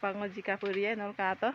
Pango jika puria nol kato.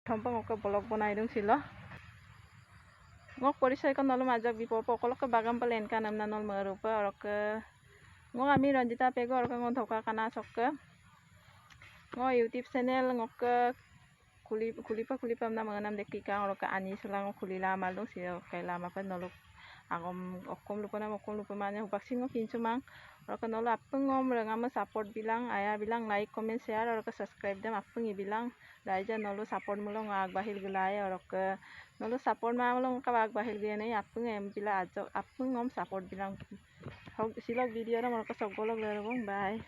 Thompa ngok blog banai dong silo. Ngok porisai kan nol majak bipopo kolok ke bagam palen kan amna nol merupa orok ke ngok ami Ranjita pego orok ngon thoka kana sok ke ngok YouTube channel ngok ke kulipa amna mengenam dekti kang orok ke ani selang kulila amal dong silo kaila apa nolok agom okom lupa mana vaksin ngok kincumang orok ke nol apeng ngom rengama support bilang ayah bilang like comment share orok ke subscribe dem apeng bilang raja nolo support mulong ag bahil gulai orok ke nolo support ma mulong ka ag bahil gene apeng em bila ajo apeng ngom support bilang silok video na orok ke sok golok lerong bye.